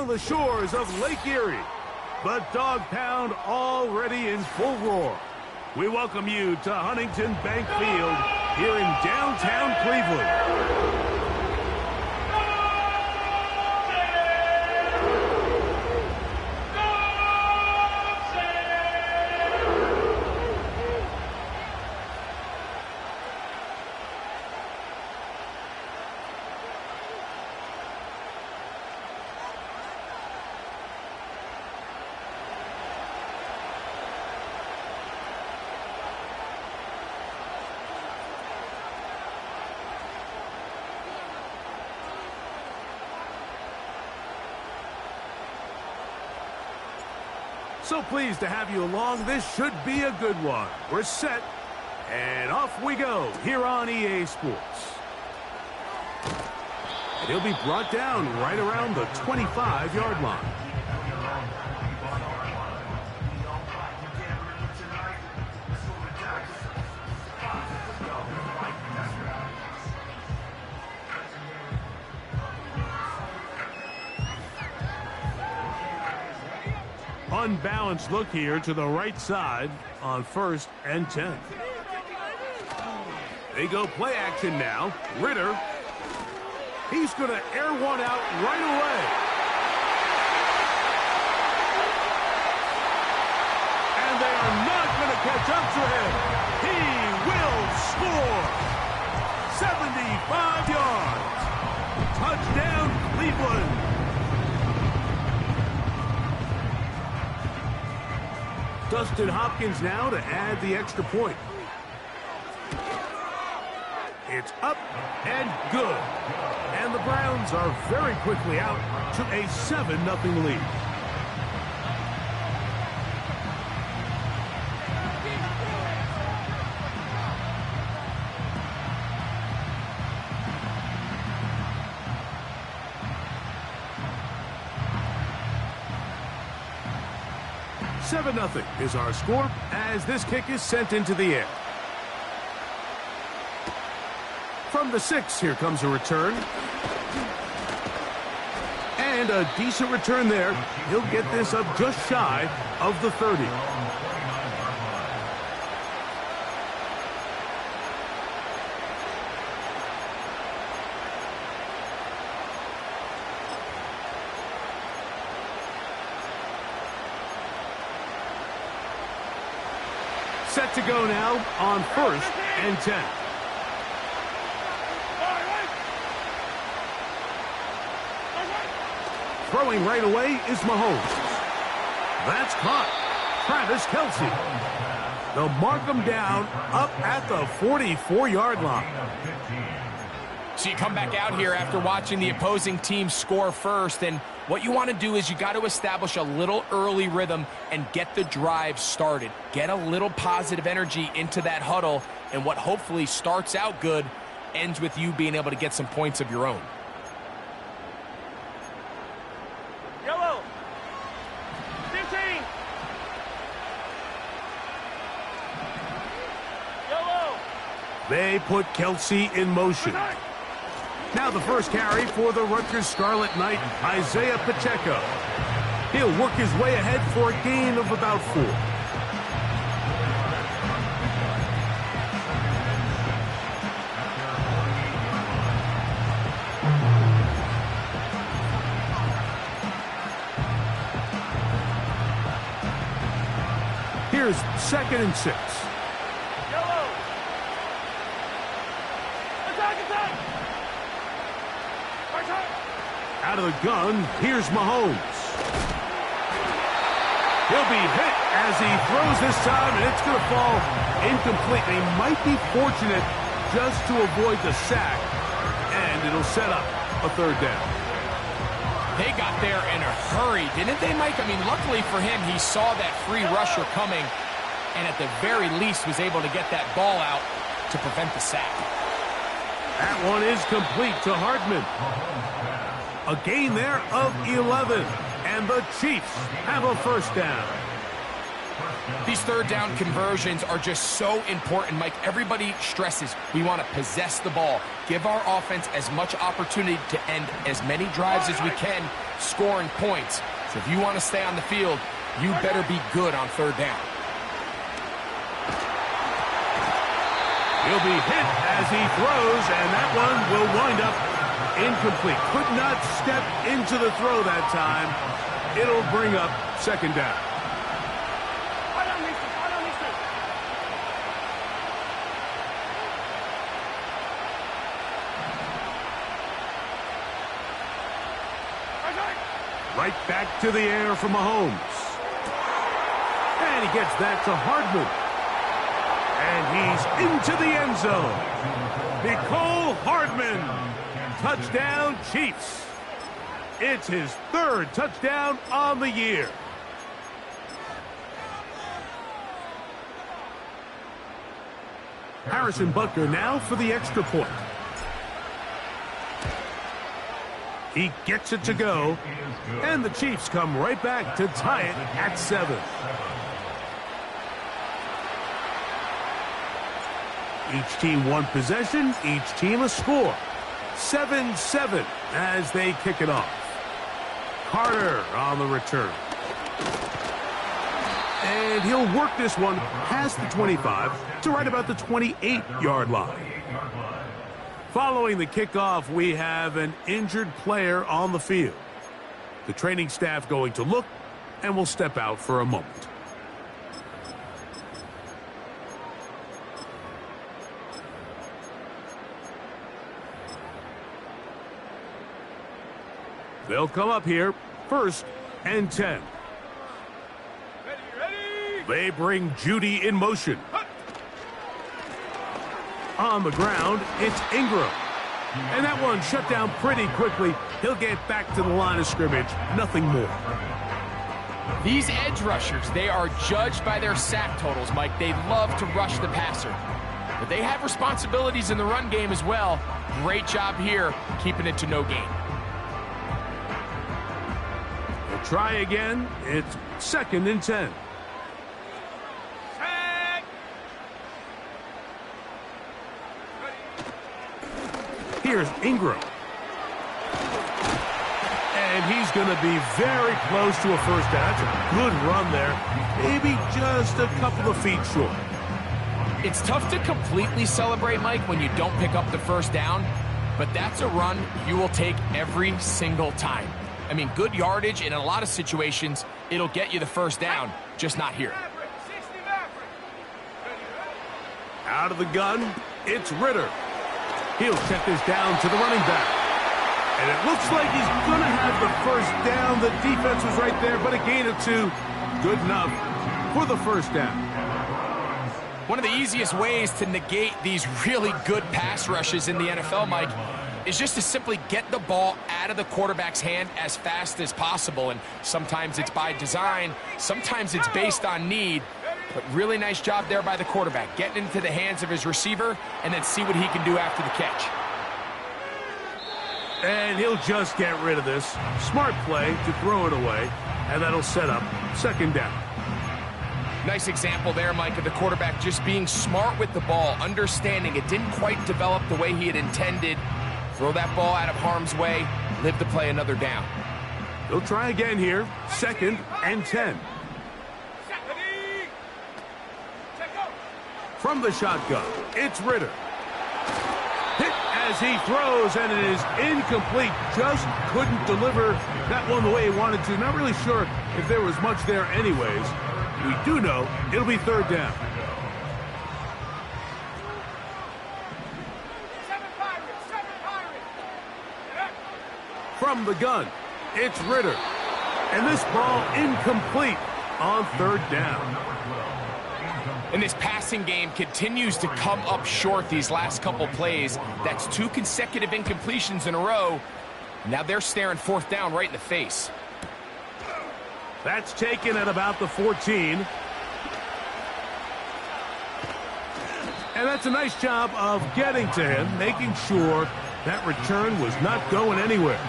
along the shores of Lake Erie. The Dog Pound already in full roar. We welcome you to Huntington Bank Field here in downtown Cleveland. So pleased to have you along. This should be a good one. We're set, and off we go here on EA Sports. And he'll be brought down right around the 25-yard line. Unbalanced look here to the right side on 1st and 10. They go play action now. Ritter. He's going to air one out right away. And they are not going to catch up to him. He will score. 75 yards. Touchdown, Cleveland. Dustin Hopkins now to add the extra point. It's up and good. And the Browns are very quickly out to a 7-0 lead. $7-0 is our score as this kick is sent into the air. From the 6, here comes a return. And a decent return there. He'll get this up just shy of the 30. Set to go now on 1st and 10. Throwing right away is Mahomes. That's caught. Travis Kelce. They'll mark him down up at the 44-yard line. So you come back out here after watching the opposing team score first, and what you want to do is you got to establish a little early rhythm and get the drive started. Get a little positive energy into that huddle, and what hopefully starts out good ends with you being able to get some points of your own. Yellow. 15. Yellow. They put Kelce in motion. Now the first carry for the Rutgers Scarlet Knight, Isaiah Pacheco. He'll work his way ahead for a gain of about 4. Here's 2nd and 6. Yellow. Attack. Out of the gun, here's Mahomes. He'll be hit as he throws this time, and it's going to fall incomplete. They might be fortunate just to avoid the sack, and it'll set up a 3rd down. They got there in a hurry, didn't they, Mike? I mean, luckily for him, he saw that free rusher coming, and at the very least was able to get that ball out to prevent the sack. That one is complete to Hardman. A gain there of 11, and the Chiefs have a 1st down. These third down conversions are just so important, Mike. Everybody stresses we want to possess the ball, give our offense as much opportunity to end as many drives as we can, scoring points. So if you want to stay on the field, you better be good on third down. He'll be hit as he throws, and that one will wind up incomplete. Could not step into the throw that time. It'll bring up second down. Right back to the air for Mahomes. And he gets that to Hardman. And he's into the end zone. Mecole Hardman. Touchdown, Chiefs. It's his third touchdown on the year. Harrison Butker now for the extra point. He gets it to go, and the Chiefs come right back to tie it at 7. Each team one possession, each team a score. 7-7 as they kick it off. Carter on the return. And he'll work this one past the 25 to right about the 28-yard line. Following the kickoff, we have an injured player on the field. The training staff going to look, and will step out for a moment. They'll come up here, 1st and 10. Ready. They bring Judy in motion. On the ground, it's Ingram. And that one shut down pretty quickly. He'll get back to the line of scrimmage. Nothing more. These edge rushers, they are judged by their sack totals, Mike. They love to rush the passer. But they have responsibilities in the run game as well. Great job here, keeping it to no gain. They'll try again. It's 2nd and 10. Here's Ingram. And he's going to be very close to a first down. That's a good run there. Maybe just a couple of feet short. It's tough to completely celebrate, Mike, when you don't pick up the first down, but that's a run you will take every single time. I mean, good yardage, and in a lot of situations, it'll get you the first down, just not here. Out of the gun, it's Ritter. He'll check this down to the running back. And it looks like he's going to have the first down. The defense was right there, but a gain of 2. Good enough for the first down. One of the easiest ways to negate these really good pass rushes in the NFL, Mike, is just to simply get the ball out of the quarterback's hand as fast as possible. And sometimes it's by design, sometimes it's based on need. But really nice job there by the quarterback, getting into the hands of his receiver and then see what he can do after the catch. And he'll just get rid of this. Smart play to throw it away, and that'll set up 2nd down. Nice example there, Mike, of the quarterback just being smart with the ball, understanding it didn't quite develop the way he had intended. Throw that ball out of harm's way, live to play another down. He'll try again here, 2nd and 10. From the shotgun, it's Ritter. Hit as he throws, and it is incomplete. Just couldn't deliver that one the way he wanted to. Not really sure if there was much there anyways. We do know it'll be 3rd down. From the gun, it's Ritter. And this ball incomplete on 3rd down. And this passing game continues to come up short these last couple plays. That's 2 consecutive incompletions in a row. Now they're staring 4th down right in the face. That's taken at about the 14. And that's a nice job of getting to him, making sure that return was not going anywhere.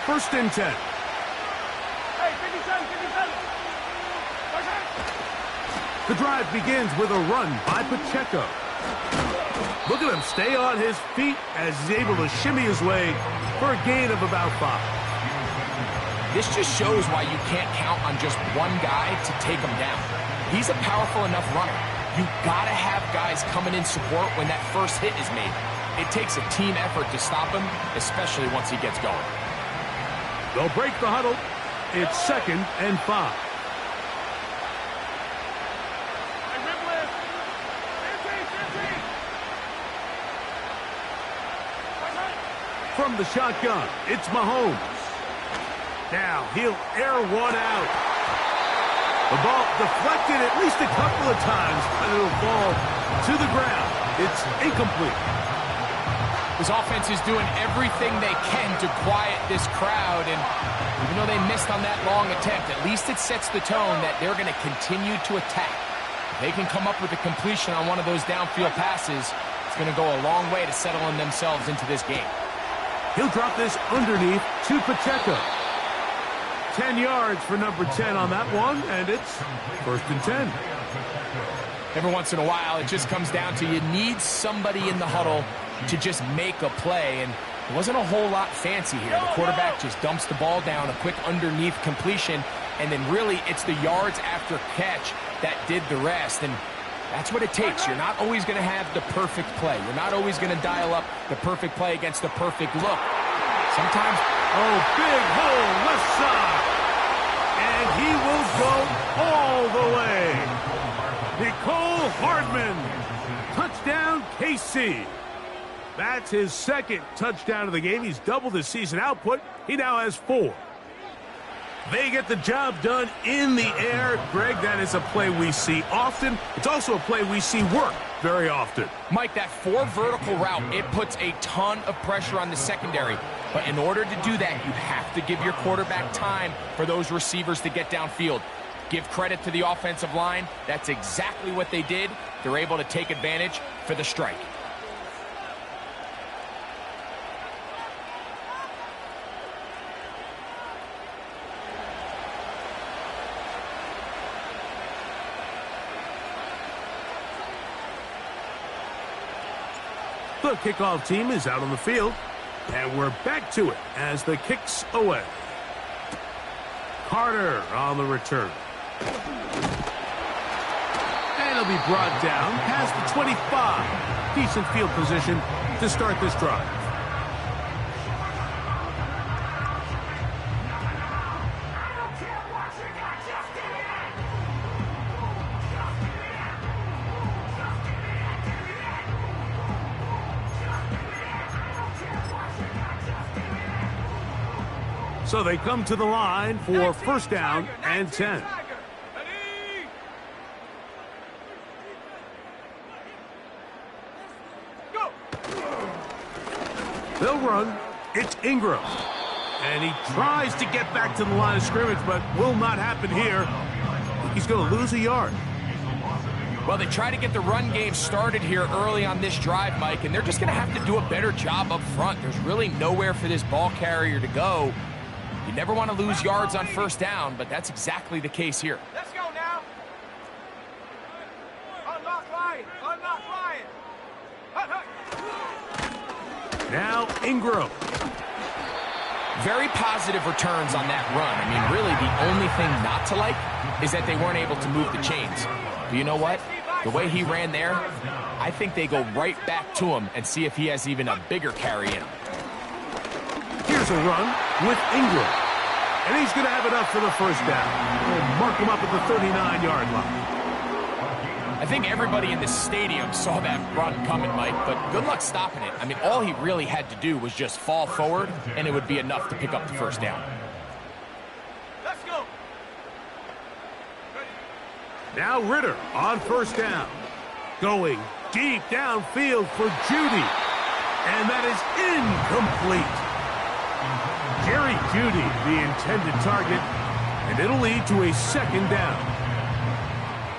1st and 10. The drive begins with a run by Pacheco. Look at him stay on his feet as he's able to shimmy his way for a gain of about 5. This just shows why you can't count on just one guy to take him down. He's a powerful enough runner. You gotta have guys coming in support when that first hit is made. It takes a team effort to stop him, especially once he gets going. They'll break the huddle. It's 2nd and 5. From the shotgun, it's Mahomes. Now he'll air one out. The ball deflected at least a couple of times, and it'll fall to the ground. It's incomplete. This offense is doing everything they can to quiet this crowd, and even though they missed on that long attempt, at least it sets the tone that they're going to continue to attack. If they can come up with a completion on one of those downfield passes, it's going to go a long way to settling themselves into this game. He'll drop this underneath to Pacheco. 10 yards for number 10 on that one, and it's 1st and 10. Every once in a while, it just comes down to you need somebody in the huddle to just make a play, and it wasn't a whole lot fancy here. The quarterback just dumps the ball down, a quick underneath completion, and then really it's the yards after catch that did the rest, and that's what it takes. You're not always going to have the perfect play. You're not always going to dial up the perfect play against the perfect look. Sometimes, big hole left side, and he will go all the way. Mecole Hardman, touchdown KC. That's his 2nd touchdown of the game. He's doubled his season output. He now has 4. They get the job done in the air. Greg, that is a play we see often. It's also a play we see work very often. Mike, that 4 vertical route, it puts a ton of pressure on the secondary. But in order to do that, you have to give your quarterback time for those receivers to get downfield. Give credit to the offensive line. That's exactly what they did. They're able to take advantage for the strike. The kickoff team is out on the field, and we're back to it as the kick's away. Carter on the return. And he'll be brought down past the 25. Decent field position to start this drive. So they come to the line for 1st down and 10. They'll run. It's Ingram. And he tries to get back to the line of scrimmage, but will not happen here. He's going to lose a yard. Well, they try to get the run game started here early on this drive, Mike, and they're just going to have to do a better job up front. There's really nowhere for this ball carrier to go. You never want to lose yards on 1st down, but that's exactly the case here. Let's go now. Unlock Ryan. Unlock Ryan. Now Ingram. Very positive returns on that run. I mean, really, the only thing not to like is that they weren't able to move the chains. But you know what? The way he ran there, I think they go right back to him and see if he has even a bigger carry in him. Here's a run with Ingram. And he's going to have enough for the 1st down. We'll mark him up at the 39-yard line. I think everybody in the stadium saw that run coming, Mike, but good luck stopping it. I mean, all he really had to do was just fall forward, and it would be enough to pick up the 1st down. Let's go. Now Ritter on 1st down. Going deep downfield for Judy. And that is incomplete. Jerry Judy, the intended target, and it'll lead to a 2nd down.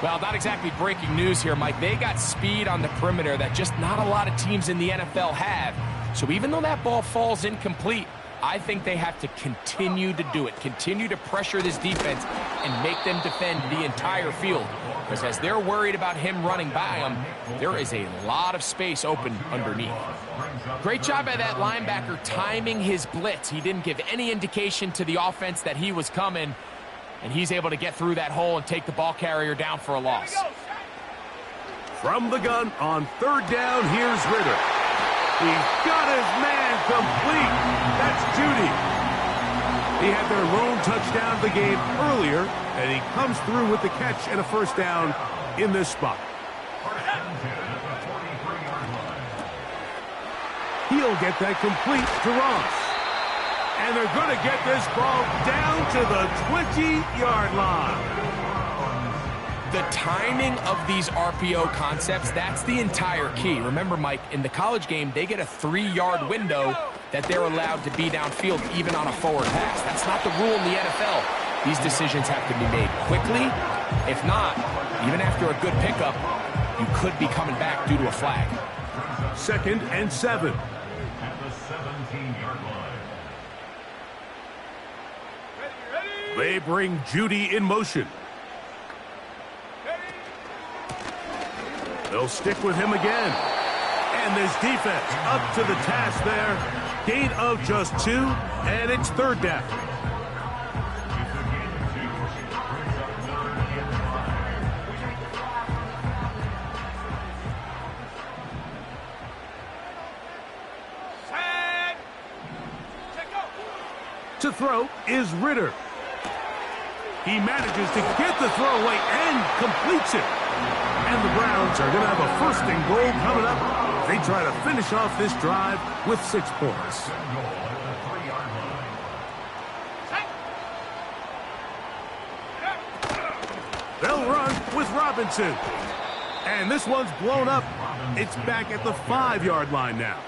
Well, not exactly breaking news here, Mike. They got speed on the perimeter that just not a lot of teams in the NFL have. So even though that ball falls incomplete, I think they have to continue to do it, continue to pressure this defense and make them defend the entire field. Because as they're worried about him running by them, there is a lot of space open underneath. Great job by that linebacker timing his blitz. He didn't give any indication to the offense that he was coming, and he's able to get through that hole and take the ball carrier down for a loss. From the gun on third down, here's Ridder. He's got his man complete. That's Jeudy. He had their lone touchdown of the game earlier, and he comes through with the catch and a first down in this spot. He'll get that complete to Ross. And they're going to get this ball down to the 20-yard line. The timing of these RPO concepts, that's the entire key. Remember, Mike, in the college game, they get a 3-yard window that they're allowed to be downfield even on a forward pass. That's not the rule in the NFL. These decisions have to be made quickly. If not, even after a good pickup, you could be coming back due to a flag. 2nd and 7. At the 17-yard line. They bring Jeudy in motion. They'll stick with him again. And this defense up to the task there. Gain of just 2, and it's third down. To throw is Ridder. He manages to get the throw away and completes it. And the Browns are going to have a 1st and goal coming up. They try to finish off this drive with 6 points. They'll run with Robinson. And this one's blown up. It's back at the 5-yard line now.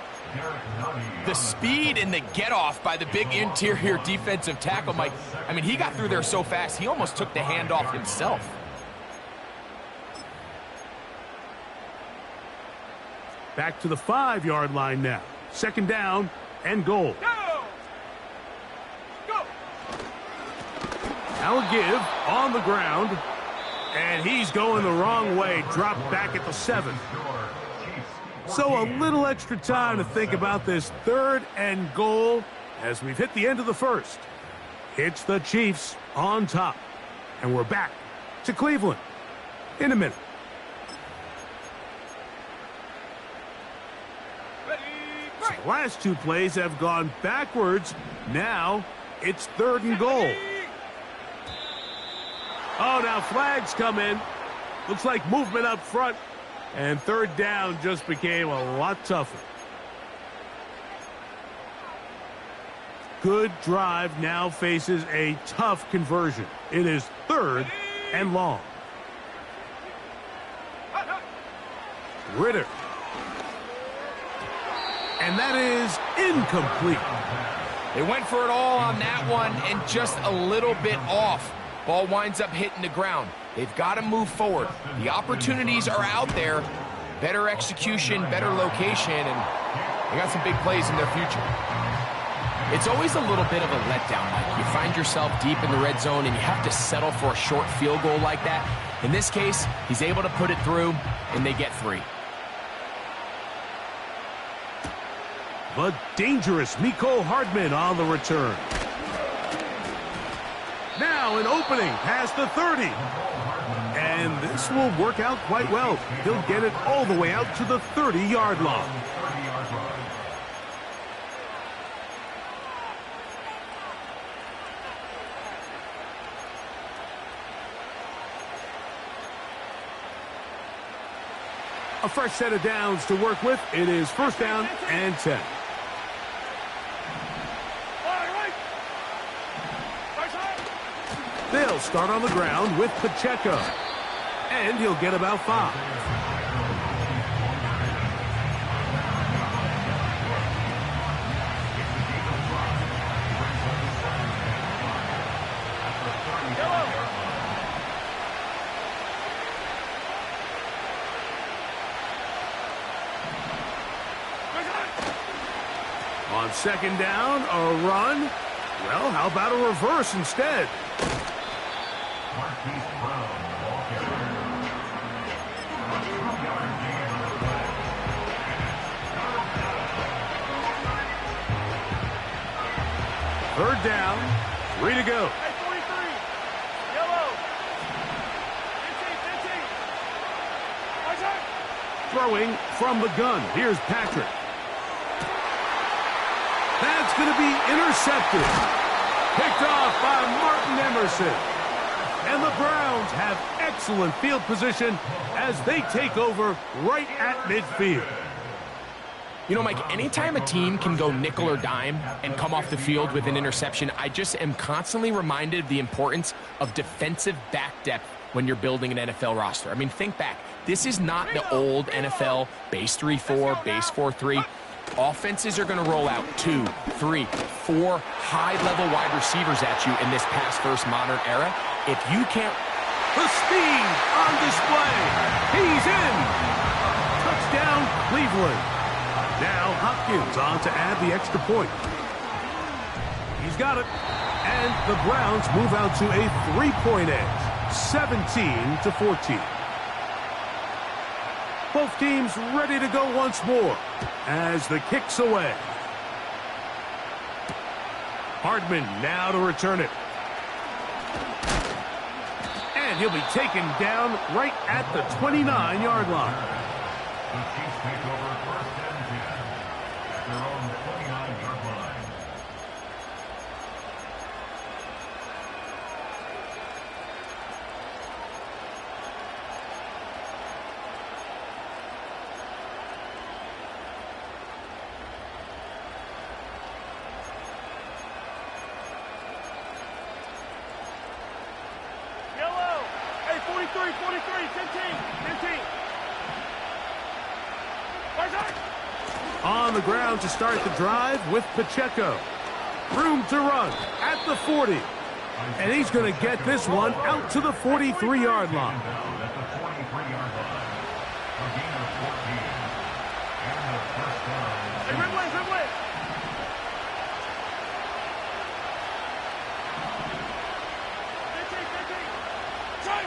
The speed and the get-off by the big interior defensive tackle, Mike. I mean, he got through there so fast, he almost took the handoff himself. Back to the 5-yard line now. 2nd down and goal. Go! Go! Now a give on the ground. And he's going the wrong way. Dropped back at the 7. So a little extra time to think about this 3rd and goal as we've hit the end of the 1st. It's the Chiefs on top. And we're back to Cleveland in a minute. So the last 2 plays have gone backwards. Now it's 3rd and goal. Oh, now flags come in. Looks like movement up front. And 3rd down just became a lot tougher. Good drive now faces a tough conversion. It is 3rd and long. Ridder. And that is incomplete. They went for it all on that one and just a little bit off. Ball winds up hitting the ground. They've got to move forward. The opportunities are out there. Better execution, better location, and they got some big plays in their future. It's always a little bit of a letdown, Mike. You find yourself deep in the red zone and you have to settle for a short field goal like that. In this case, he's able to put it through, and they get 3. But dangerous Mecole Hardman on the return. Now an opening past the 30. And this will work out quite well. He'll get it all the way out to the 30-yard line. A fresh set of downs to work with. It is 1st down and 10. They'll start on the ground with Pacheco. And he'll get about 5. On second down, a run. Well, how about a reverse instead? Marquise Brown, ball carrier. 2-yard gain on the play. Third down, 3 to go. Hey, 43. Yellow. 15. Watch out. Throwing from the gun. Here's Patrick. That's going to be intercepted. Picked off by Martin Emerson. And the Browns have excellent field position as they take over right at midfield. You know, Mike, anytime a team can go nickel or dime and come off the field with an interception, I just am constantly reminded of the importance of defensive back depth when you're building an NFL roster. I mean, think back. This is not the old NFL base 3-4, base 4-3. Offenses are going to roll out 2, 3, 4 high-level wide receivers at you in this pass-first modern era. If you can't... The speed on display. He's in. Touchdown, Cleveland. Now Hopkins on to add the extra point. He's got it. And the Browns move out to a 3-point edge, 17-14. Both teams ready to go once more as the kick's away. Hardman now to return it. And he'll be taken down right at the 29-yard line. The Chiefs take over first and 10 at their own 29-yard line. Yellow. Hey, 43. 15. Watch out. On the ground to start the drive with Pacheco. Room to run at the 40. And he's going to get this one out to the 43-yard line. Down at the 43-yard line. A gain of 14. And the first down. Hey, Ridley. 15. Try.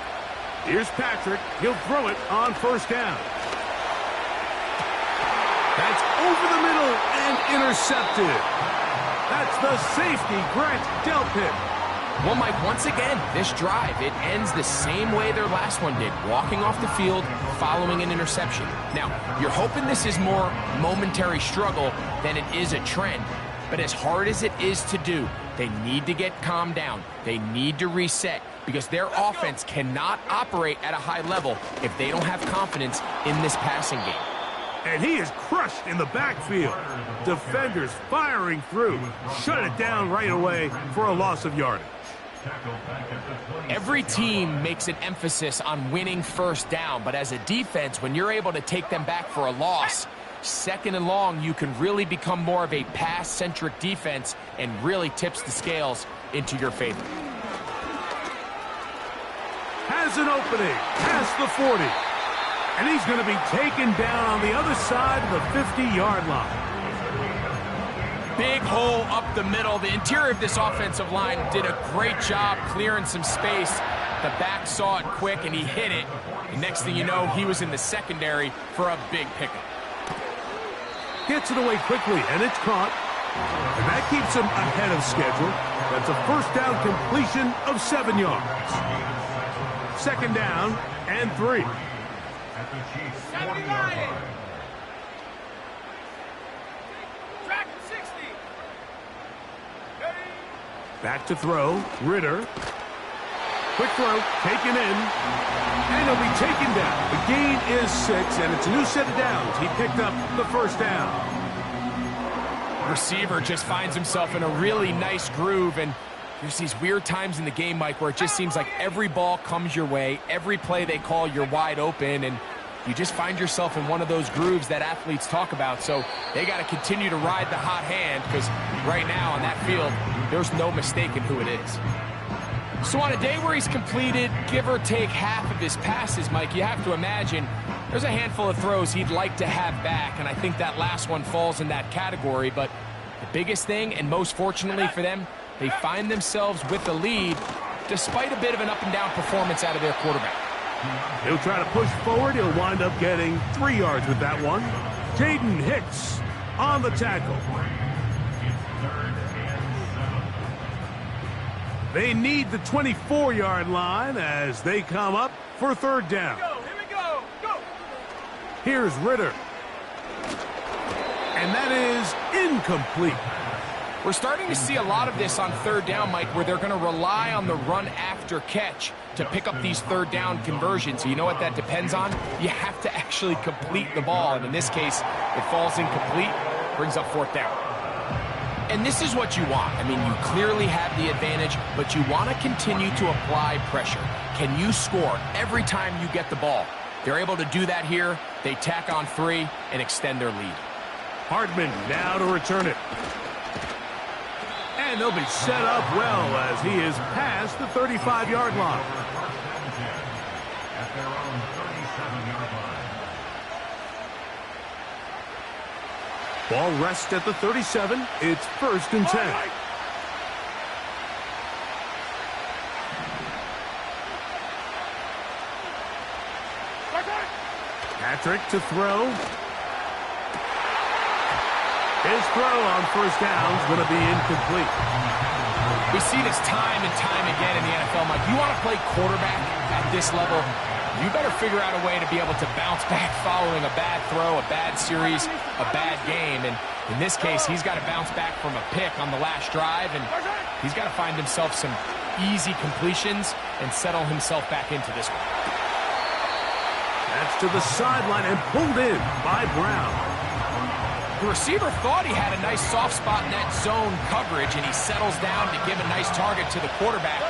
Here's Patrick. He'll throw it on first down. That's over the middle and intercepted. That's the safety, Grant Delpit. Well, Mike, once again, this drive, it ends the same way their last one did, walking off the field following an interception. Now, you're hoping this is more momentary struggle than it is a trend, but as hard as it is to do, they need to get calmed down. They need to reset because their offense cannot operate at a high level if they don't have confidence in this passing game. And he is crushed in the backfield. Defenders firing through. Shut it down right away for a loss of yardage. Every team makes an emphasis on winning first down, but as a defense, when you're able to take them back for a loss, second and long, you can really become more of a pass-centric defense and really tips the scales into your favor. Has an opening past the 40. And he's going to be taken down on the other side of the 50-yard line. Big hole up the middle. The interior of this offensive line did a great job clearing some space. The back saw it quick, and he hit it. And next thing you know, he was in the secondary for a big pickup. Gets it away quickly, and it's caught. And that keeps him ahead of schedule. That's a first down completion of 7 yards. Second down and 3. At the Chiefs' 79. 40-yard line. Track 60. Ready. Back to throw. Ritter. Quick throw. Taken in. And he'll be taken down. The gain is 6, and it's a new set of downs. He picked up the first down. Receiver just finds himself in a really nice groove, and there's these weird times in the game, Mike, where it just seems like every ball comes your way, every play they call, you're wide open, and you just find yourself in one of those grooves that athletes talk about. So they got to continue to ride the hot hand, because right now on that field, there's no mistaking who it is. So on a day where he's completed, give or take half of his passes, Mike, you have to imagine there's a handful of throws he'd like to have back, and I think that last one falls in that category, but The biggest thing, and most fortunately for them, they find themselves with the lead despite a bit of an up-and-down performance out of their quarterback. He'll try to push forward. He'll wind up getting 3 yards with that one. Jaden Hicks on the tackle. They need the 24-yard line as they come up for third down. Here we go. Go. Here's Ritter. And that is incomplete. We're starting to see a lot of this on third down, Mike, where they're going to rely on the run after catch to pick up these third down conversions. You know what that depends on? You have to actually complete the ball. And in this case, it falls incomplete, brings up fourth down. And this is what you want. I mean, you clearly have the advantage, but you want to continue to apply pressure. Can you score every time you get the ball? They're able to do that here. They tack on 3 and extend their lead. Hardman now to return it. And they'll be set up well as he is past the 35-yard line. At their own 37-yard line. Ball rests at the 37. It's 1st and 10. Patrick to throw. His throw on first down is going to be incomplete. We see this time and time again in the NFL, Mike. You want to play quarterback at this level, you better figure out a way to be able to bounce back following a bad throw, a bad series, a bad game. And in this case, he's got to bounce back from a pick on the last drive, and he's got to find himself some easy completions and settle himself back into this one. That's to the sideline and pulled in by Brown. The receiver thought he had a nice soft spot in that zone coverage, and he settles down to give a nice target to the quarterback.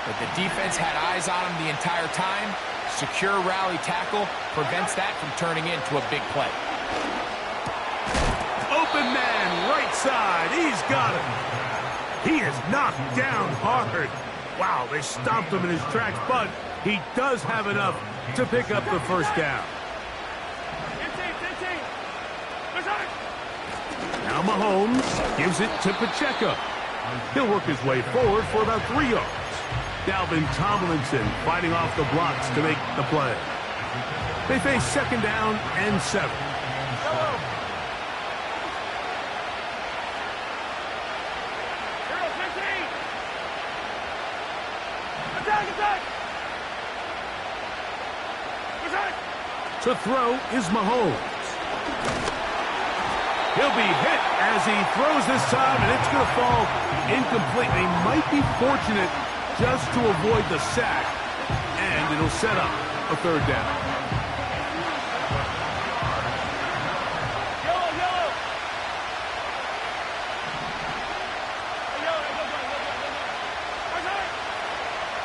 But the defense had eyes on him the entire time. Secure rally tackle prevents that from turning into a big play. Open man, right side. He's got him. He is knocked down hard. Wow, they stomped him in his tracks, but he does have enough to pick up the first down. Now Mahomes gives it to Pacheco. He'll work his way forward for about 3 yards. Dalvin Tomlinson fighting off the blocks to make the play. They face 2nd down and 7. To throw is Mahomes. He'll be hit as he throws this time, and it's going to fall incomplete. They might be fortunate just to avoid the sack, and it'll set up a third down.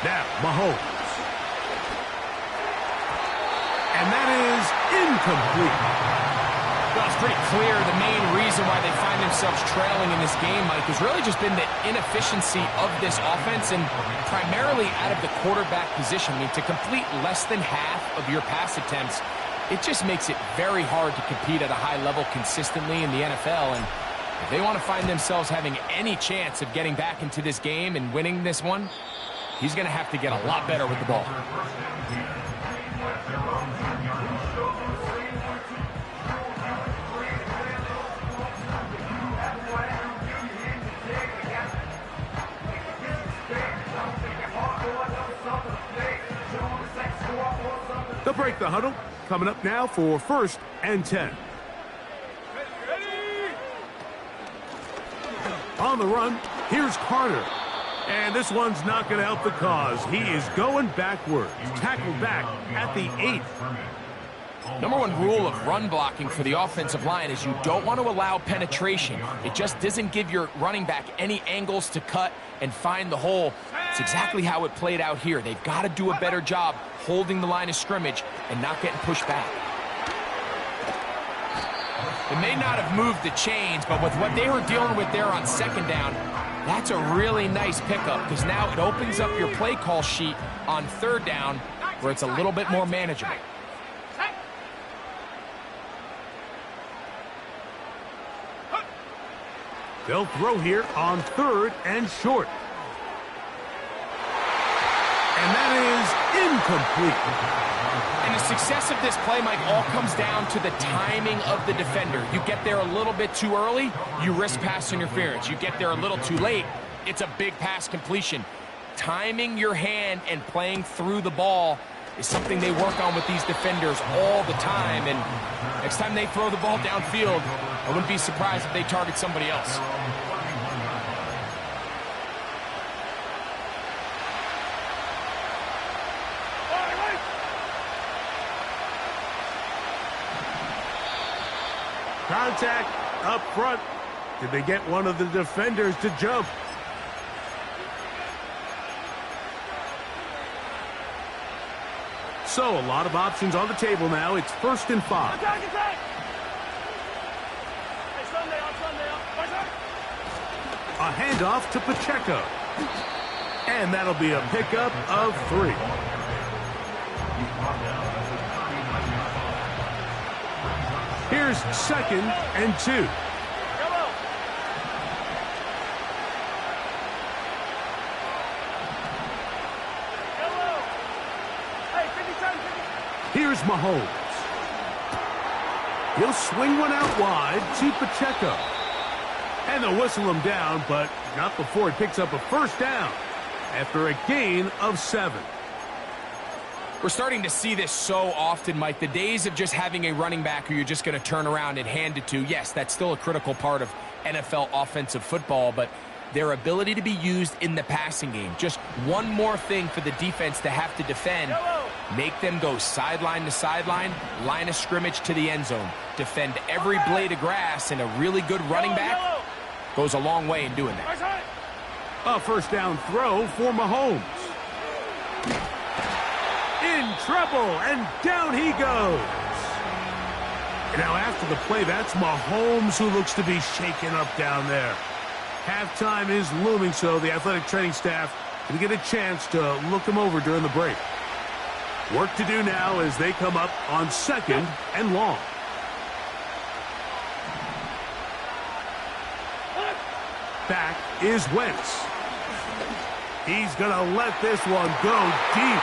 Now, Mahomes. And that is incomplete. Well, it's pretty clear the main reason why they find themselves trailing in this game, Mike, has really just been the inefficiency of this offense and primarily out of the quarterback position. I mean, to complete less than half of your pass attempts, it just makes it very hard to compete at a high level consistently in the NFL. And if they want to find themselves having any chance of getting back into this game and winning this one, he's going to have to get a lot better with the ball. They'll break the huddle. Coming up now for 1st and 10. On the run, here's Carter. And this one's not going to help the cause. He is going backwards. Tackled back at the 8. Number one rule of run blocking for the offensive line is you don't want to allow penetration. It just doesn't give your running back any angles to cut and find the hole. It's exactly how it played out here. They've got to do a better job holding the line of scrimmage and not getting pushed back. They may not have moved the chains, but with what they were dealing with there on 2nd down, that's a really nice pickup because now it opens up your play call sheet on 3rd down where it's a little bit more manageable. They'll throw here on 3rd and short. And that is incomplete. And the success of this play, Mike, all comes down to the timing of the defender. You get there a little bit too early, you risk pass interference. You get there a little too late, it's a big pass completion. Timing your hand and playing through the ball is something they work on with these defenders all the time. And next time they throw the ball downfield, I wouldn't be surprised if they target somebody else. Contact up front. Did they get one of the defenders to jump? So, a lot of options on the table now. It's 1st and 5. Attack, attack! Hey, Sunday up, Sunday up. A handoff to Pacheco. And that'll be a pickup of 3. Here's 2nd and 2. Yellow. Yellow. Hey, 50-10, 50. Here's Mahomes. He'll swing one out wide to Pacheco. And they'll whistle him down, but not before he picks up a 1st down after a gain of 7. We're starting to see this so often, Mike. The days of just having a running back who you're just going to turn around and hand it to, yes, that's still a critical part of NFL offensive football, but their ability to be used in the passing game, just one more thing for the defense to have to defend, make them go sideline to sideline, line of scrimmage to the end zone, defend every blade of grass, and a really good running back goes a long way in doing that. A 1st down throw for Mahomes. In trouble, and down he goes. Now after the play, that's Mahomes who looks to be shaken up down there. Halftime is looming, so the athletic training staff can get a chance to look him over during the break. Work to do now as they come up on 2nd and long. Back is Wentz. He's going to let this one go deep.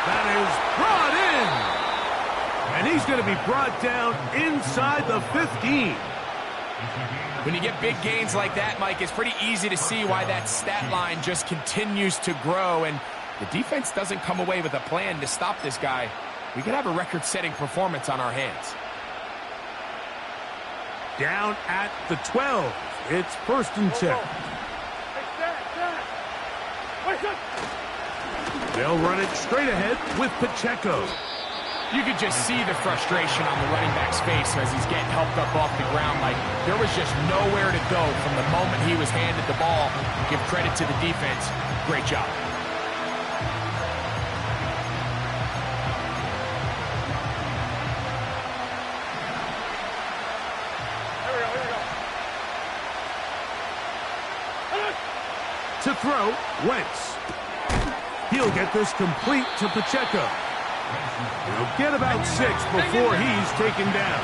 That is brought in. And he's going to be brought down inside the 15. When you get big gains like that, Mike, it's pretty easy to see why that stat line just continues to grow. And the defense doesn't come away with a plan to stop this guy. We could have a record-setting performance on our hands. Down at the 12. It's 1st and 10. They'll run it straight ahead with Pacheco. You could just see the frustration on the running back's face as he's getting helped up off the ground. Like, there was just nowhere to go from the moment he was handed the ball. Give credit to the defense. Great job. To throw, Wentz. He'll get this complete to Pacheco. He'll get about 6 before he's taken down.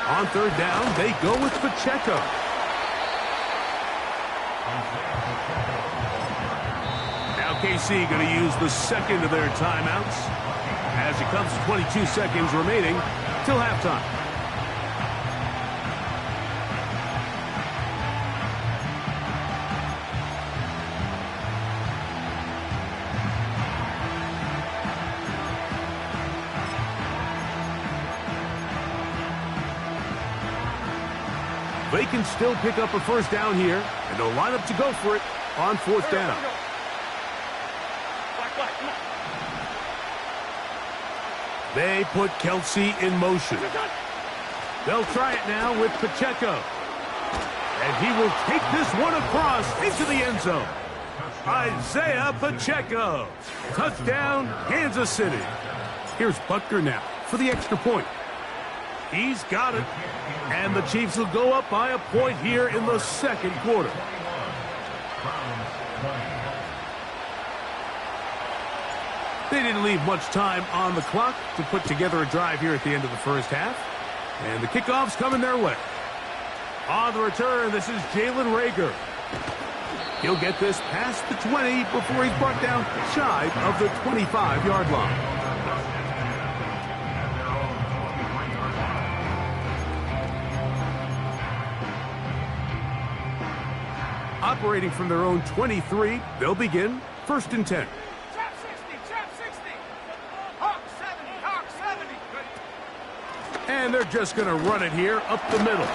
On 3rd down, they go with Pacheco. Now KC going to use the 2nd of their timeouts as it comes to 22 seconds remaining till halftime. They can still pick up a 1st down here, and they'll line up to go for it on 4th down. They put Kelce in motion. They'll try it now with Pacheco. And he will take this one across into the end zone. Isaiah Pacheco. Touchdown, Kansas City. Here's Butker now for the extra point. He's got it. And the Chiefs will go up by a point here in the 2nd quarter. They didn't leave much time on the clock to put together a drive here at the end of the first half. And the kickoff's coming their way. On the return, this is Jalen Reagor. He'll get this past the 20 before he's brought down shy of the 25-yard line. Operating from their own 23, they'll begin 1st and 10. Trap 60, 60. Hawk 70, Hawk 70. And they're just going to run it here up the middle.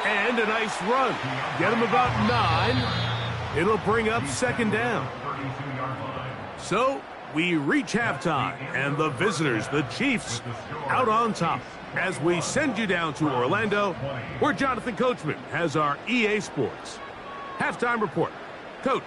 And a nice run. Get them about 9. It'll bring up 2nd down. So we reach halftime, and the visitors, the Chiefs, out on top as we send you down to Orlando, where Jonathan Coachman has our EA Sports halftime report. Coach.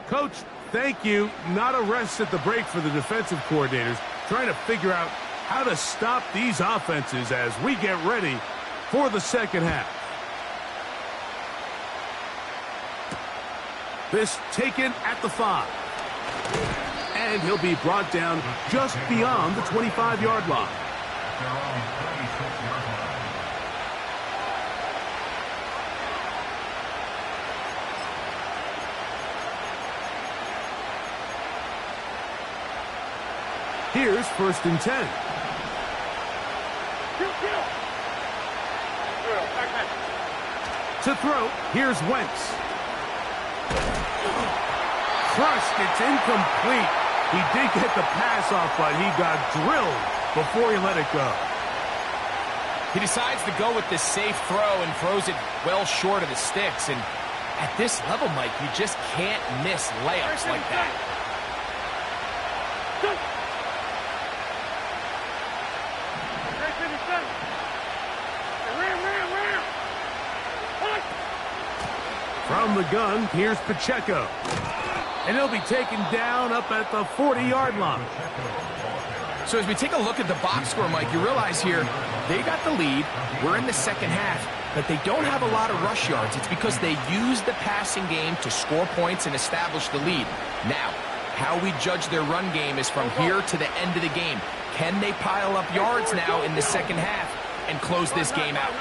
Coach, thank you. Not a rest at the break for the defensive coordinators, trying to figure out how to stop these offenses as we get ready for the second half. This taken at the 5. And he'll be brought down just beyond the 25-yard line. Here's 1st and 10. To throw, here's Wentz. Crushed, it's incomplete. He did get the pass off, but he got drilled before he let it go. He decides to go with this safe throw and throws it well short of the sticks. And at this level, Mike, you just can't miss layups like that. From the gun, here's Pacheco. And he'll be taken down up at the 40-yard line. So as we take a look at the box score, Mike, you realize here they got the lead. We're in the second half, but they don't have a lot of rush yards. It's because they use the passing game to score points and establish the lead. Now, how we judge their run game is from here to the end of the game. Can they pile up yards now in the second half and close this game out?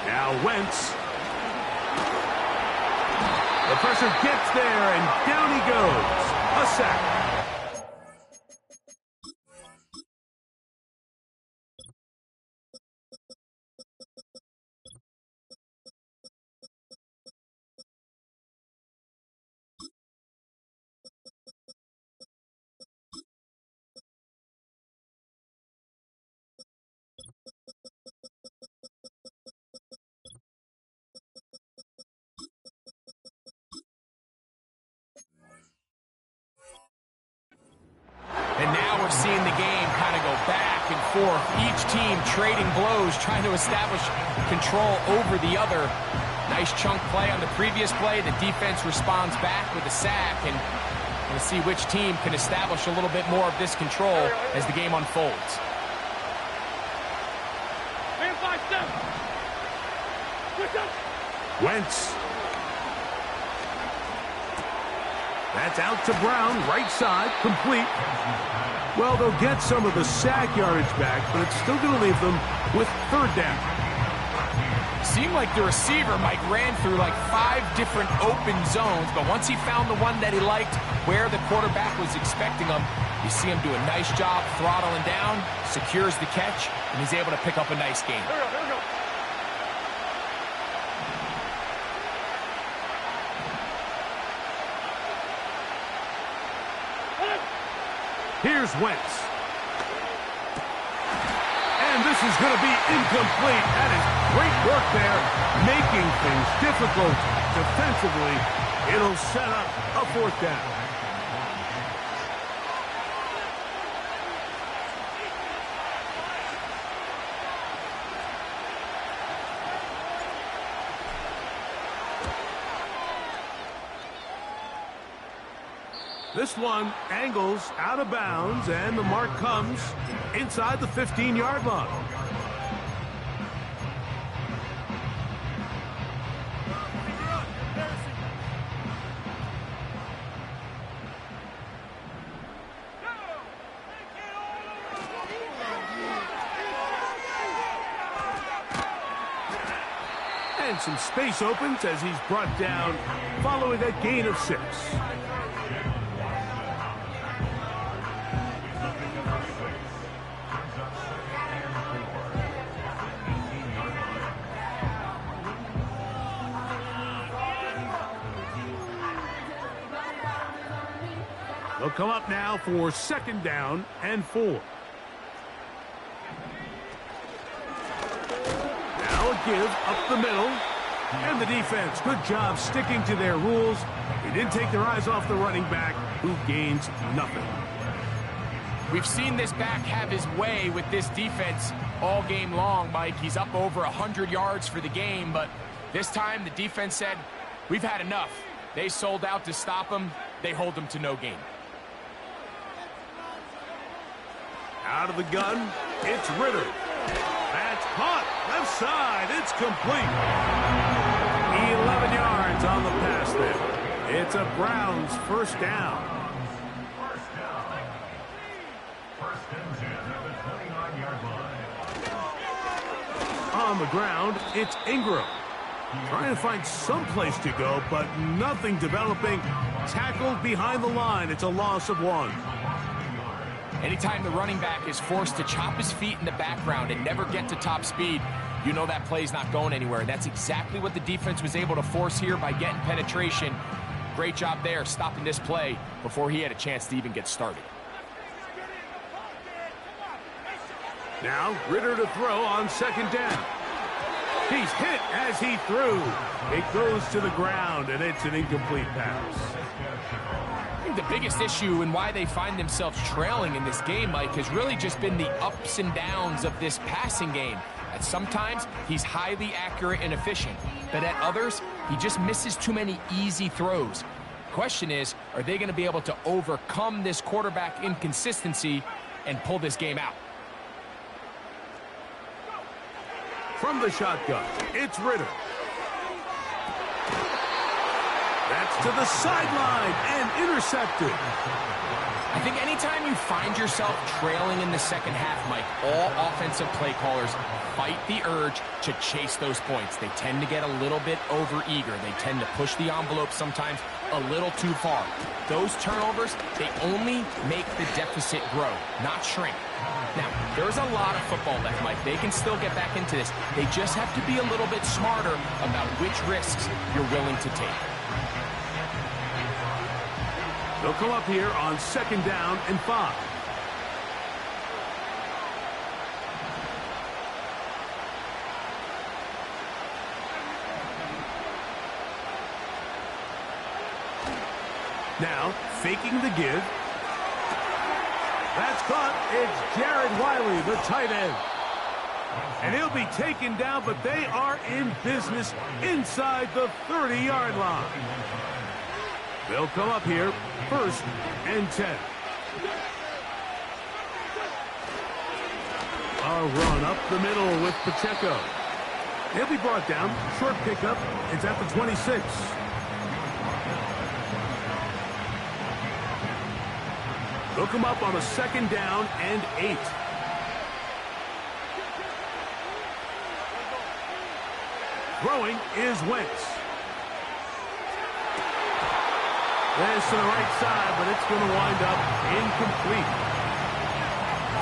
Now Wentz. The pressure gets there, and down he goes. A sack. And now we're seeing the game kind of go back and forth. Each team trading blows, trying to establish control over the other. Nice chunk play on the previous play. The defense responds back with a sack. And we'll see which team can establish a little bit more of this control as the game unfolds. Wentz. That's out to Brown, right side, complete. Well, they'll get some of the sack yardage back, but it's still going to leave them with 3rd down. Seemed like the receiver, Mike, ran through like 5 different open zones, but once he found the one that he liked, where the quarterback was expecting him, you see him do a nice job throttling down, secures the catch, and he's able to pick up a nice game. Here we go. Here's Wentz. And this is going to be incomplete. That is great work there, making things difficult defensively. It'll set up a 4th down. This one angles out of bounds, and the mark comes inside the 15-yard line. And some space opens as he's brought down following a gain of 6. They'll come up now for 2nd down and 4. Give up the middle, and the defense, good job sticking to their rules. They didn't take their eyes off the running back, who gains nothing. We've seen this back have his way with this defense all game long, Mike. He's up over 100 yards for the game, but this time the defense said, we've had enough. They sold out to stop him. They hold him to no gain. Out of the gun, it's Ritter. That's caught. Left side. It's complete. 11 yards on the pass there. It's a Browns 1st down. First and 10 at the 29-yard line. On the ground, it's Ingram. Trying to find some place to go, but nothing developing. Tackled behind the line. It's a loss of 1. Anytime the running back is forced to chop his feet in the background and never get to top speed, you know that play's not going anywhere. That's exactly what the defense was able to force here by getting penetration. Great job there, stopping this play before he had a chance to even get started. Now, Ritter to throw on 2nd down. He's hit as he threw. It goes to the ground, and it's an incomplete pass. I think the biggest issue and why they find themselves trailing in this game, Mike, has really just been the ups and downs of this passing game. At sometimes, he's highly accurate and efficient, but at others, he just misses too many easy throws. Question is, are they going to be able to overcome this quarterback inconsistency and pull this game out? From the shotgun, it's Ritter. That's to the sideline and intercepted. I think anytime you find yourself trailing in the second half, Mike, all offensive play callers fight the urge to chase those points. They tend to get a little bit overeager. They tend to push the envelope sometimes a little too far. Those turnovers, they only make the deficit grow, not shrink. Now, there's a lot of football left, Mike. They can still get back into this. They just have to be a little bit smarter about which risks you're willing to take. They'll come up here on 2nd down and 5. Now, faking the give. That's caught. It's Jared Wiley, the tight end. And he'll be taken down, but they are in business inside the 30-yard line. They'll come up here, 1st and 10. A run up the middle with Pacheco. He'll be brought down. Short pickup. It's at the 26. They'll come up on a 2nd down and 8. Throwing is Wentz. This to the right side, but it's going to wind up incomplete.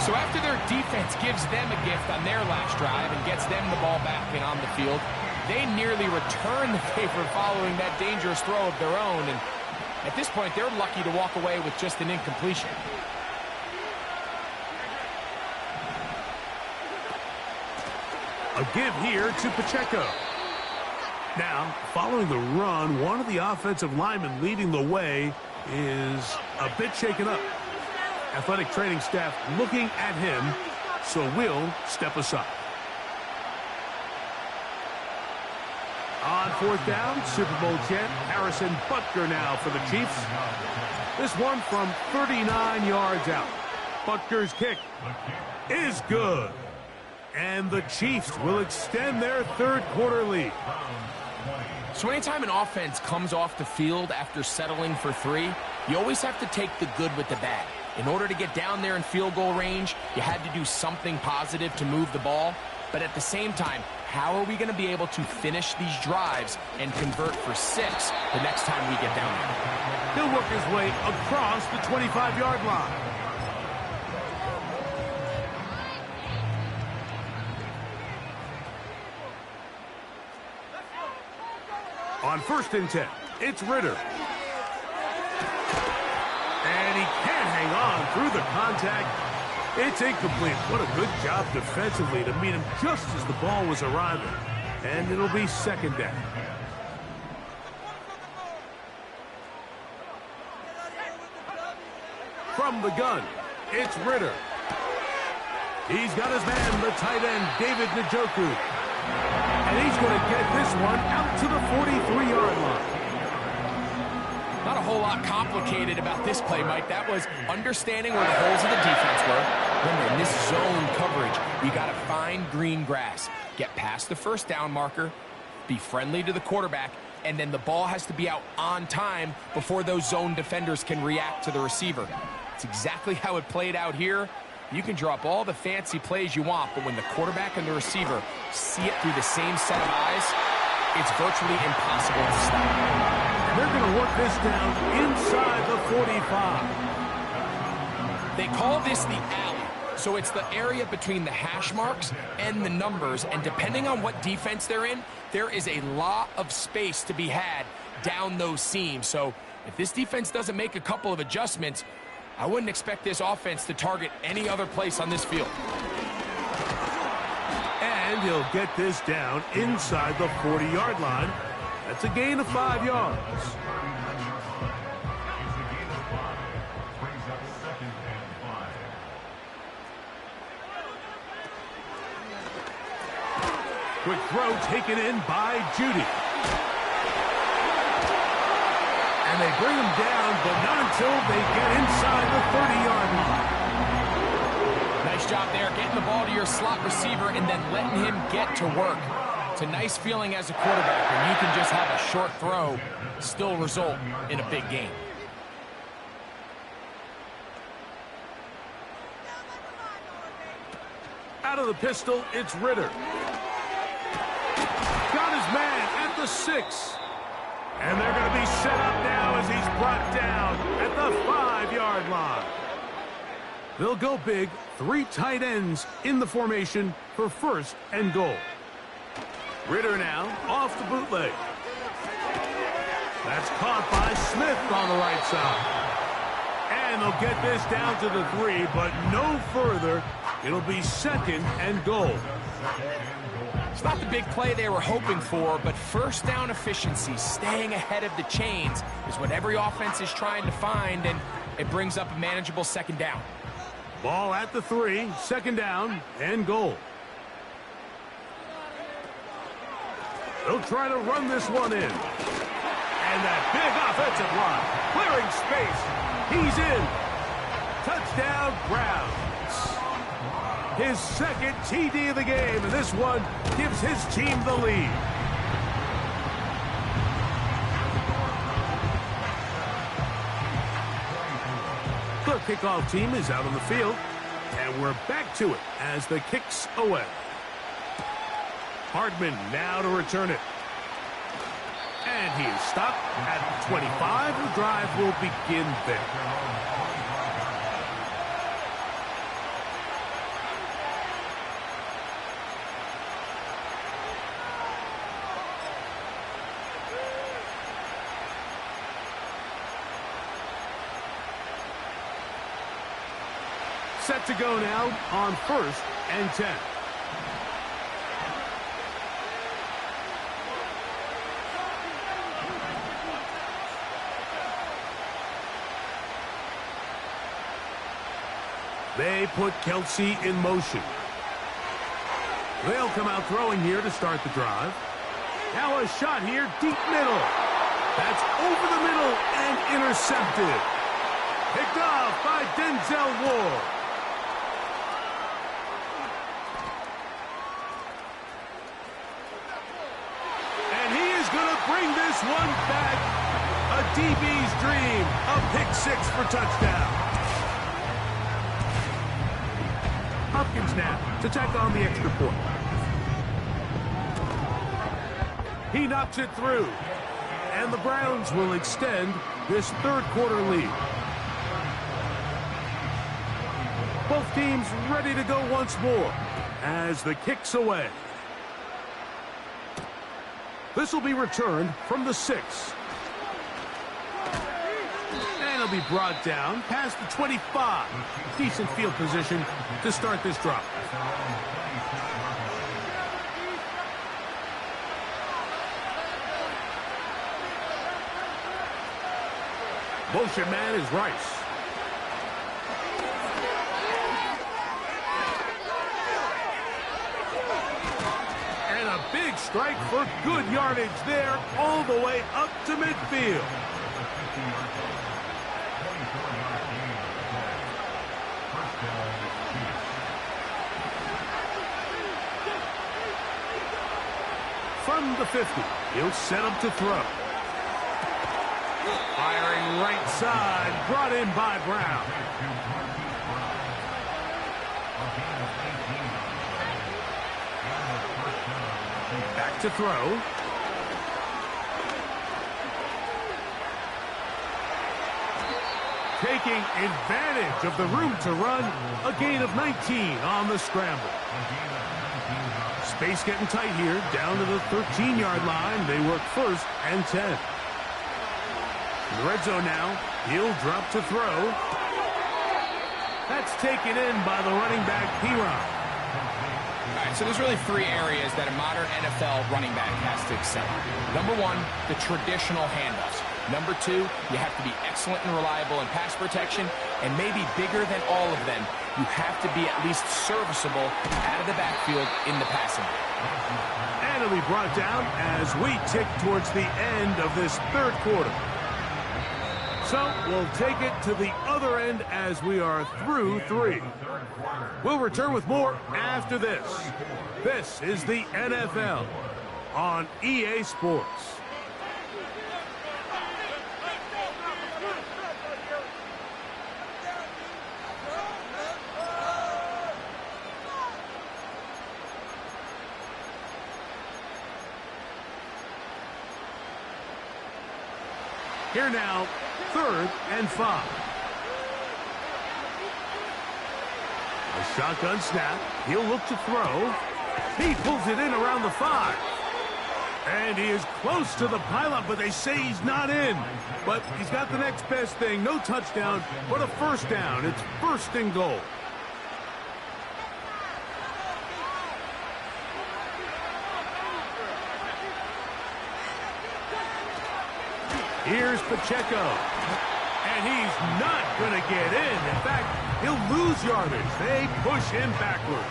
So after their defense gives them a gift on their last drive and gets them the ball back and on the field, they nearly return the favor following that dangerous throw of their own. And at this point, they're lucky to walk away with just an incompletion. A give here to Pacheco. Now, following the run, one of the offensive linemen leading the way is a bit shaken up. Athletic training staff looking at him, so will step aside. On fourth down, Super Bowl champ Harrison Butker now for the Chiefs. This one from 39 yards out. Butker's kick is good. And the Chiefs will extend their third quarter lead. So anytime an offense comes off the field after settling for 3, you always have to take the good with the bad. In order to get down there in field goal range, you had to do something positive to move the ball. But at the same time, how are we going to be able to finish these drives and convert for 6 the next time we get down there? He'll work his way across the 25-yard line. On 1st and 10, it's Ritter. And he can't hang on through the contact. It's incomplete. What a good job defensively to meet him just as the ball was arriving. And it'll be 2nd down. From the gun, it's Ritter. He's got his man, the tight end, David Njoku. And he's going to get this one out to the 43-yard line. Not a whole lot complicated about this play, Mike. That was understanding where the holes of the defense were. Remember, in this zone coverage, you got to find green grass. Get past the 1st down marker, be friendly to the quarterback, and then the ball has to be out on time before those zone defenders can react to the receiver. It's exactly how it played out here. You can draw up all the fancy plays you want, but when the quarterback and the receiver see it through the same set of eyes, it's virtually impossible to stop. They're going to work this down inside the 45. They call this the alley. So it's the area between the hash marks and the numbers, and depending on what defense they're in, there is a lot of space to be had down those seams. So if this defense doesn't make a couple of adjustments, I wouldn't expect this offense to target any other place on this field. And he'll get this down inside the 40-yard line. That's a gain of 5 yards. Quick throw taken in by Judy. And they bring him down, but not until they get inside the 30-yard line. Nice job there, getting the ball to your slot receiver and then letting him get to work. It's a nice feeling as a quarterback when you can just have a short throw still result in a big game. Out of the pistol, it's Ritter. Got his man at the 6. And they're going to be set up now as he's brought down at the 5-yard line. They'll go big, 3 tight ends in the formation for 1st and goal. Ritter now off the bootleg. That's caught by Smith on the right side. And they'll get this down to the 3, but no further. It'll be 2nd and goal. It's not the big play they were hoping for, but 1st down efficiency, staying ahead of the chains, is what every offense is trying to find, and it brings up a manageable 2nd down. Ball at the 3, 2nd down and goal. They'll try to run this one in. And that big offensive line, clearing space. He's in. Touchdown, Browns. His 2nd TD of the game, and this one gives his team the lead. The kickoff team is out on the field, and we're back to it as the kick's away. Hardman now to return it. And he is stopped at the 25. The drive will begin there. Set to go now on 1st and 10. They put Kelsey in motion. They'll come out throwing here to start the drive. Now a shot here, deep middle. That's over the middle and intercepted. Picked off by Denzel Ward. And he is going to bring this one back. A DB's dream. A pick six for touchdown. Hopkins now to tack on the extra point. He knocks it through. And the Browns will extend this third quarter lead. Both teams ready to go once more as the kick's away. This will be returned from the 6. And it'll be brought down past the 25. Decent field position to start this drive. Motion man is Rice. And a big strike for good yardage there all the way up to midfield. From the 50, he'll set up to throw. Firing right side, brought in by Brown. Back to throw. Taking advantage of the room to run, a gain of 19 on the scramble. Space getting tight here, down to the 13-yard line. They work first and 10. In the red zone now, he'll drop to throw. That's taken in by the running back, Perine. All right, so there's really three areas that a modern NFL running back has to excel. Number one, the traditional handoffs. Number two, you have to be excellent and reliable in pass protection, and maybe bigger than all of them, you have to be at least serviceable out of the backfield in the passing game. And it'll be brought down as we tick towards the end of this third quarter. So we'll take it to the other end as we are through 3. We'll return with more after this. This is the NFL on EA Sports. Here now, 3rd and 5. A shotgun snap. He'll look to throw. He pulls it in around the 5. And he is close to the pylon, but they say he's not in. But he's got the next best thing. No touchdown, but a first down. It's 1st and goal. Here's Pacheco. And he's not going to get in. In fact, he'll lose yardage. They push him backwards.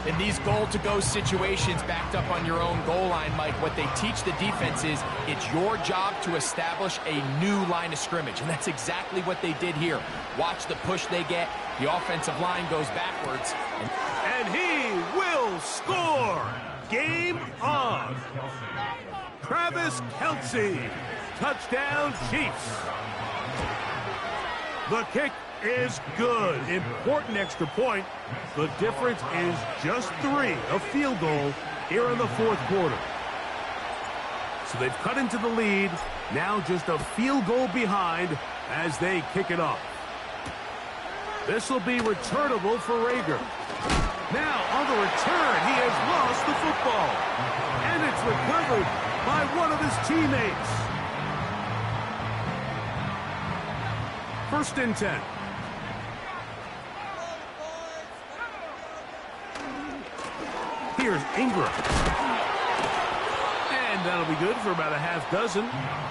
In these goal-to-go situations backed up on your own goal line, Mike, what they teach the defense is it's your job to establish a new line of scrimmage. And that's exactly what they did here. Watch the push they get. The offensive line goes backwards. And he will score. Game on. Travis Kelce. Touchdown, Chiefs. The kick is good. Important extra point. The difference is just 3, a field goal here in the 4th quarter. So they've cut into the lead. Now just a field goal behind as they kick it off. This will be returnable for Rager. Now on the return, he has lost the football. And it's recovered by one of his teammates. 1st and 10. Here's Ingram. And that'll be good for about a half dozen.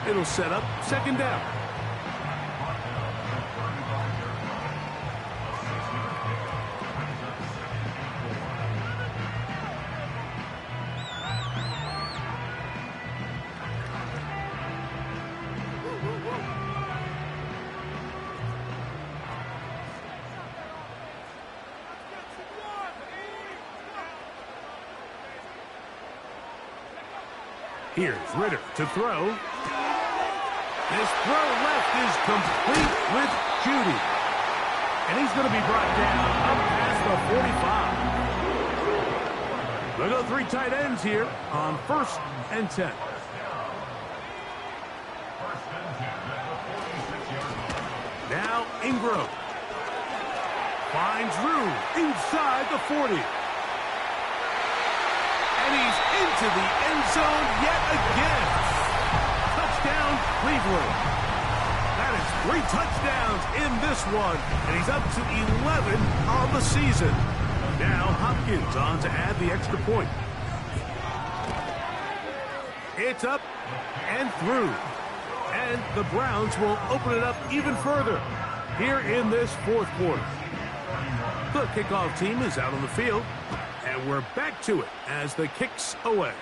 It'll set up 2nd down. Here's Ritter to throw. This throw left is complete with Judy. And he's going to be brought down up past the 45. They'll go 3 tight ends here on 1st and 10. Now Ingram finds room inside the 40. And he's into the end zone yet again. Touchdown, Cleveland. That is 3 touchdowns in this one, and he's up to 11 on the season. Now Hopkins on to add the extra point. It's up and through. And the Browns will open it up even further here in this 4th quarter. The kickoff team is out on the field, and we're back to it as the kick's away.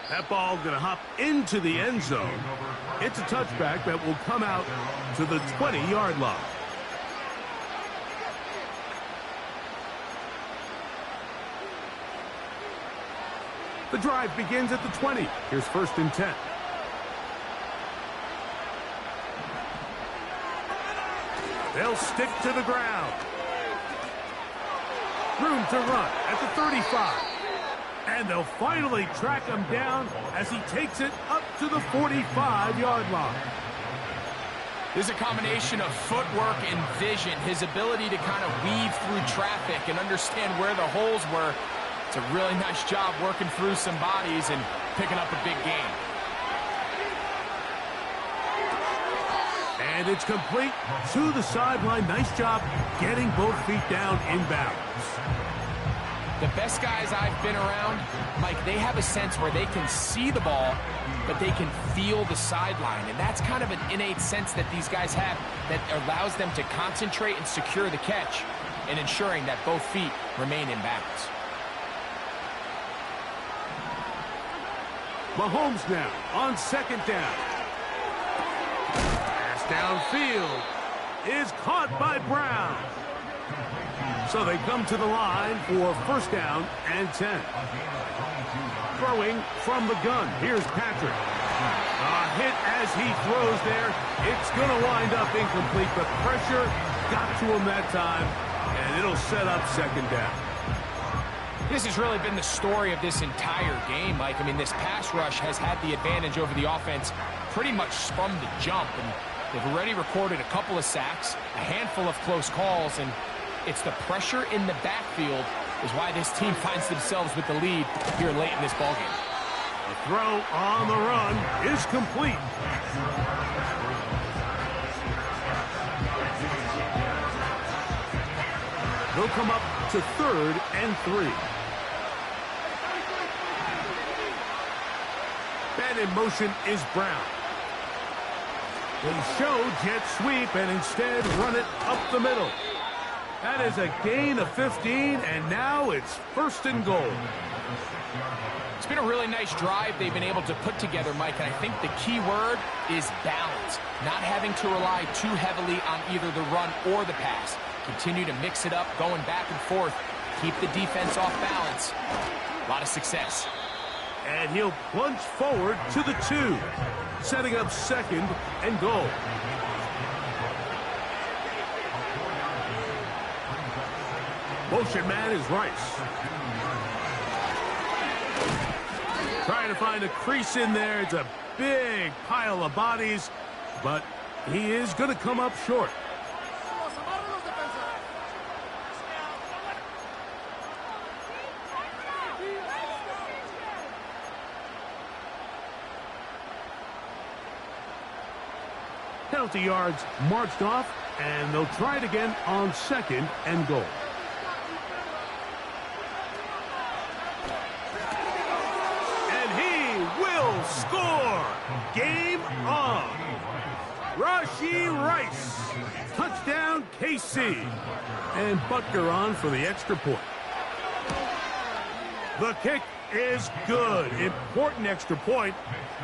That ball going to hop into the end zone. It's a touchback that will come out to the 20-yard line. The drive begins at the 20. Here's 1st and 10. They'll stick to the ground. Room to run at the 35. And they'll finally track him down as he takes it up to the 45-yard line. There's a combination of footwork and vision, his ability to kind of weave through traffic and understand where the holes were. It's a really nice job working through some bodies and picking up a big gain. And it's complete to the sideline. Nice job getting both feet down in bounds. The best guys I've been around, Mike, they have a sense where they can see the ball, but they can feel the sideline. And that's kind of an innate sense that these guys have that allows them to concentrate and secure the catch and ensuring that both feet remain in bounds. Mahomes now on 2nd down. Pass downfield is caught by Brown. So they come to the line for 1st down and 10. Throwing from the gun. Here's Patrick. A hit as he throws there. It's going to wind up incomplete. The pressure got to him that time, and it'll set up 2nd down. This has really been the story of this entire game, Mike. I mean, this pass rush has had the advantage over the offense pretty much from the jump. And they've already recorded a couple of sacks, a handful of close calls, and it's the pressure in the backfield is why this team finds themselves with the lead here late in this ballgame. The throw on the run is complete. They'll come up to 3rd and 3. Man in motion is Brown. They show jet sweep and instead run it up the middle. That is a gain of 15, and now it's 1st and goal. It's been a really nice drive they've been able to put together, Mike, and I think the key word is balance. Not having to rely too heavily on either the run or the pass. Continue to mix it up, going back and forth. Keep the defense off balance. A lot of success. And he'll plunge forward to the 2, setting up 2nd and goal. Motion man is Rice. Trying to find a crease in there. It's a big pile of bodies, but he is going to come up short. Penalty yards marched off, and they'll try it again on 2nd and goal. Score! Game on! Rashee Rice. Touchdown, KC. And Butker on for the extra point. The kick is good. Important extra point.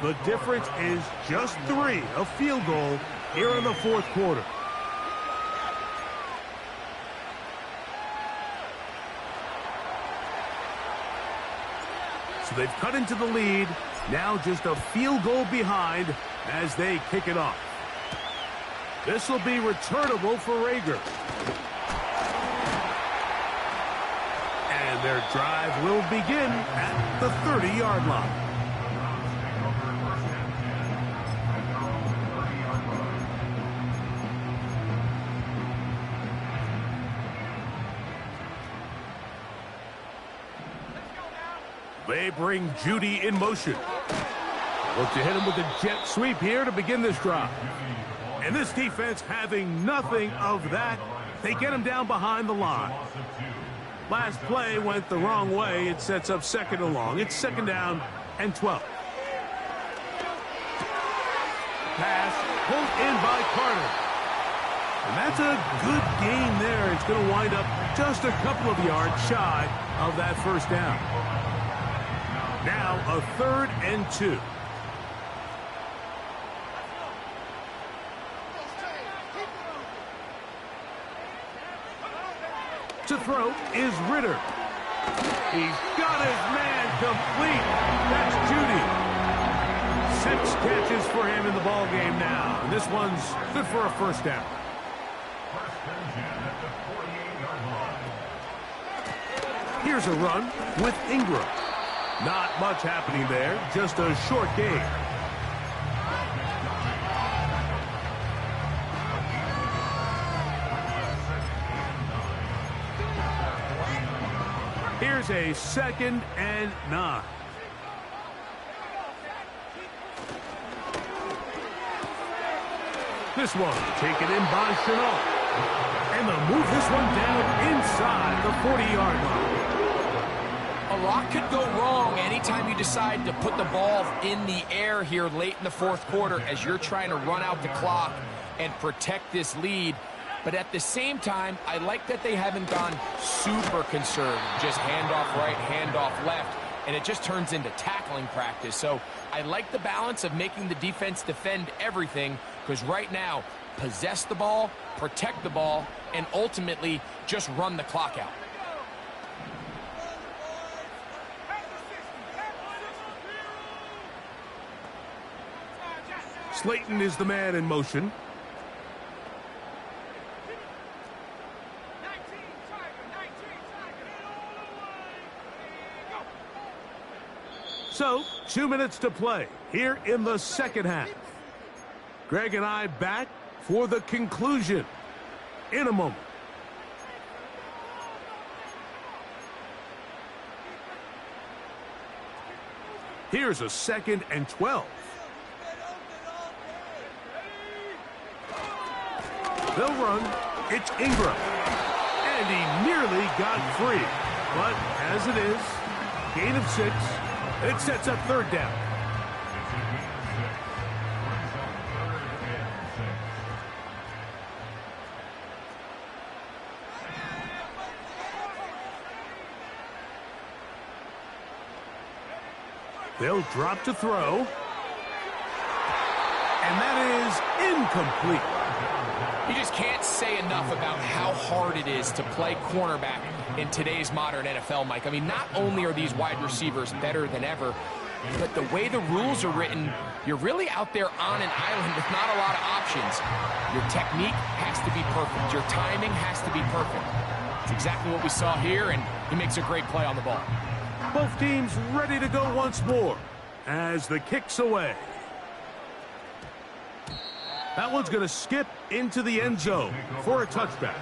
The difference is just 3, a field goal here in the 4th quarter. So they've cut into the lead. Now just a field goal behind as they kick it off. This will be returnable for Rager. And their drive will begin at the 30-yard line. They bring Judy in motion. Look to hit him with a jet sweep here to begin this drive. And this defense having nothing of that. They get him down behind the line. Last play went the wrong way. It sets up second and long. It's second down and 12. Pass pulled in by Carter. And that's a good gain there. It's going to wind up just a couple of yards shy of that first down. Now a 3rd and 2. To throw is Ritter. He's got his man complete. That's Judy. 6 catches for him in the ball game now. And this one's good for a first down. Here's a run with Ingram. Not much happening there, just a short gain. Here's a 2nd and 9. This one taken in by Chenault. And they'll move this one down inside the 40-yard line. A lot could go wrong anytime you decide to put the ball in the air here late in the 4th quarter as you're trying to run out the clock and protect this lead. But at the same time, I like that they haven't gone super conservative. Just handoff right, handoff left, and it just turns into tackling practice. So I like the balance of making the defense defend everything, because right now, possess the ball, protect the ball, and ultimately just run the clock out. Slayton is the man in motion. So, 2 minutes to play here in the second half. Greg and I back for the conclusion in a moment. Here's a 2nd and 12. They'll run. It's Ingram. And he nearly got free. But as it is, gain of 6. It sets up 3rd down. They'll drop to throw. And that is incomplete. You just can't say enough about how hard it is to play cornerback in today's modern NFL, Mike. I mean, not only are these wide receivers better than ever, but the way the rules are written, you're really out there on an island with not a lot of options. Your technique has to be perfect. Your timing has to be perfect. It's exactly what we saw here, and he makes a great play on the ball. Both teams ready to go once more as the kick's away. That one's going to skip into the end zone for a touchback.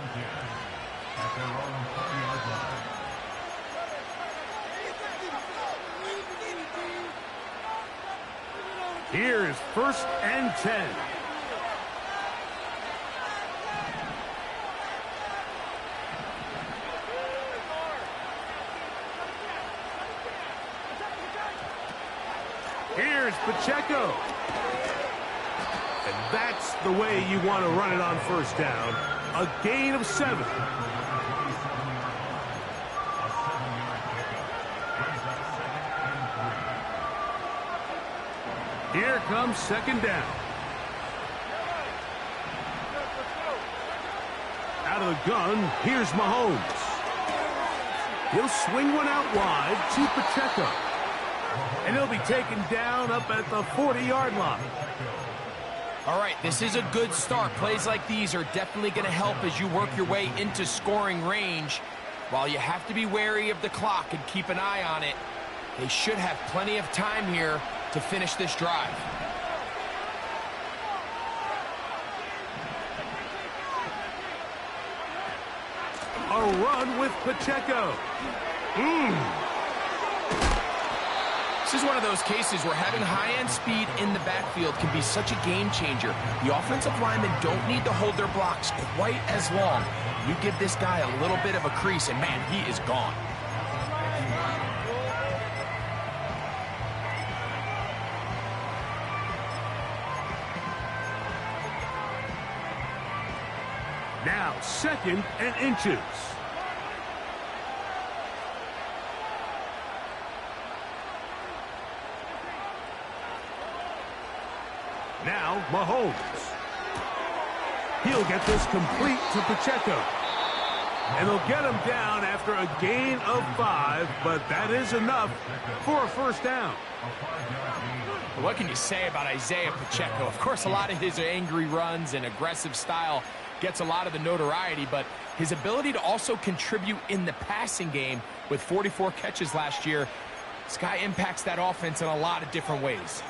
Here's 1st and 10. Here's Pacheco. And that's the way you want to run it on 1st down. A gain of 7. Here comes 2nd down. Out of the gun, here's Mahomes. He'll swing one out wide to Pacheco. And he'll be taken down up at the 40-yard line. All right, this is a good start. Plays like these are definitely going to help as you work your way into scoring range. While you have to be wary of the clock and keep an eye on it, they should have plenty of time here to finish this drive. A run with Pacheco. This is one of those cases where having high-end speed in the backfield can be such a game changer. The offensive linemen don't need to hold their blocks quite as long. You give this guy a little bit of a crease, and man, he is gone. Now 2nd and inches. Now Mahomes. He'll get this complete to Pacheco. And they'll get him down after a gain of 5, but that is enough for a first down. What can you say about Isaiah Pacheco? Of course, a lot of his angry runs and aggressive style gets a lot of the notoriety, but his ability to also contribute in the passing game with 44 catches last year, this guy impacts that offense in a lot of different ways.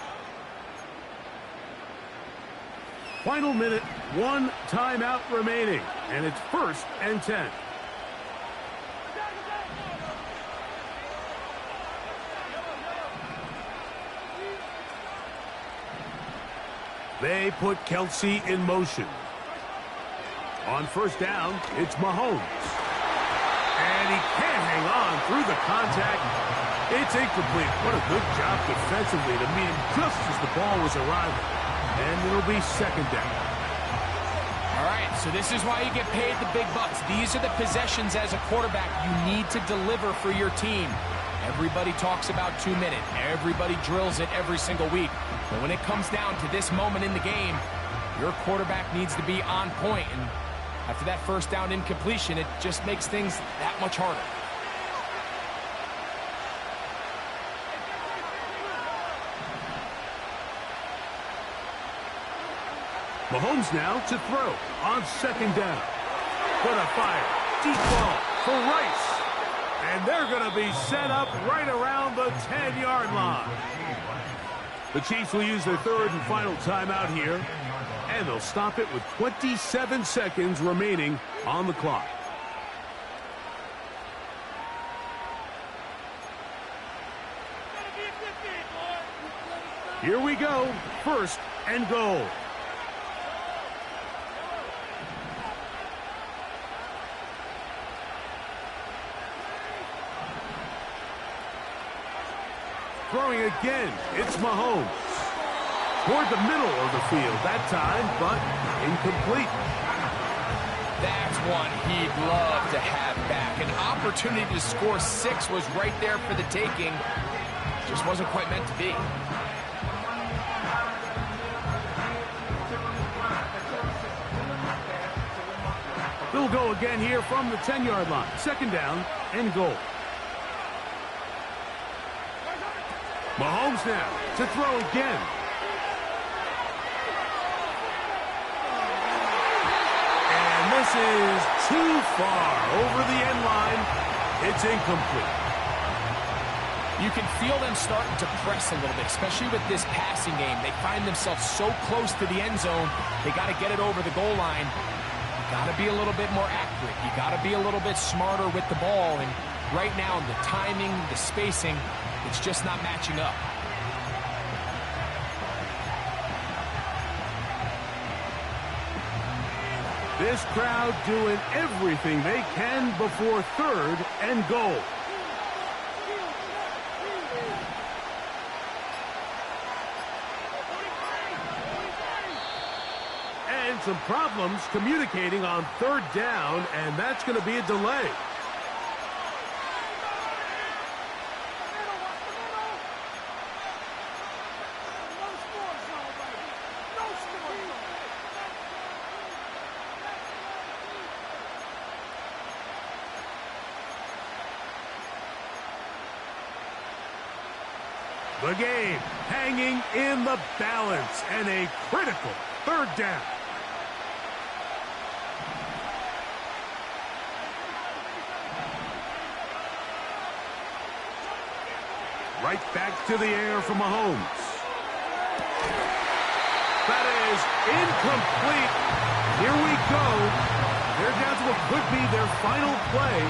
Final minute, 1 timeout remaining, and it's 1st and 10. They put Kelce in motion. On first down, it's Mahomes. And he can't hang on through the contact. It's incomplete. What a good job defensively to meet him just as the ball was arriving. And it'll be 2nd down. All right, so this is why you get paid the big bucks. These are the possessions as a quarterback you need to deliver for your team. Everybody talks about 2-minute. Everybody drills it every single week. But when it comes down to this moment in the game, your quarterback needs to be on point. And after that first down incompletion, it just makes things that much harder. Mahomes now to throw on 2nd down. Gonna fire. Deep ball for Rice. And they're going to be set up right around the 10-yard line. The Chiefs will use their 3rd and final timeout here. And they'll stop it with 27 seconds remaining on the clock. Here we go. 1st and goal. Throwing again, it's Mahomes. Toward the middle of the field that time, but incomplete. That's one he'd love to have back. An opportunity to score 6 was right there for the taking. Just wasn't quite meant to be. They'll go again here from the 10-yard line. 2nd down and goal. Mahomes now to throw again. And this is too far over the end line. It's incomplete. You can feel them starting to press a little bit, especially with this passing game. They find themselves so close to the end zone, they got to get it over the goal line. You got to be a little bit more accurate. You got to be a little bit smarter with the ball. And right now, the timing, the spacing, it's just not matching up. This crowd doing everything they can before 3rd and goal. And some problems communicating on 3rd down, and that's going to be a delay. The game hanging in the balance and a critical third down. Right back to the air from Mahomes. That is incomplete. Here we go. They're down to what could be their final play.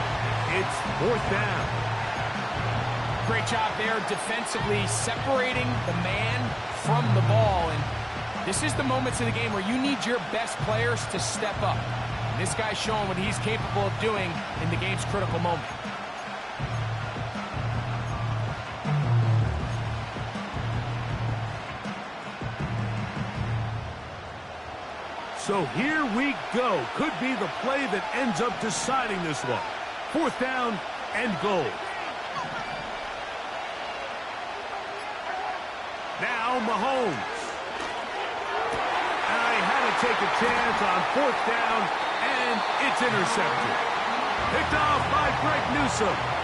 It's fourth down. Great job there defensively, separating the man from the ball. And this is the moments of the game where you need your best players to step up. And this guy's showing what he's capable of doing in the game's critical moment. So here we go. Could be the play that ends up deciding this one. Fourth down and goal. Now Mahomes. I had to take a chance on fourth down, and it's intercepted. Picked off by Greg Newsome.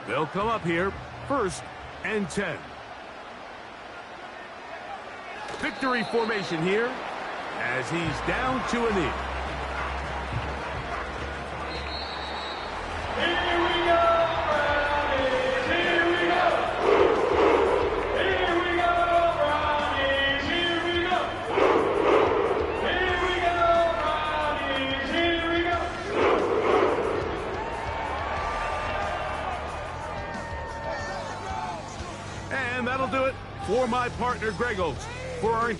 They'll come up here, 1st and 10. Victory formation here as he's down to a knee. Here we go, Brownies! Here we go! Here we go, Brownies! Here we go! Here we go, Brownies! Here we go! And that'll do it for my partner, Greg Olsen. For our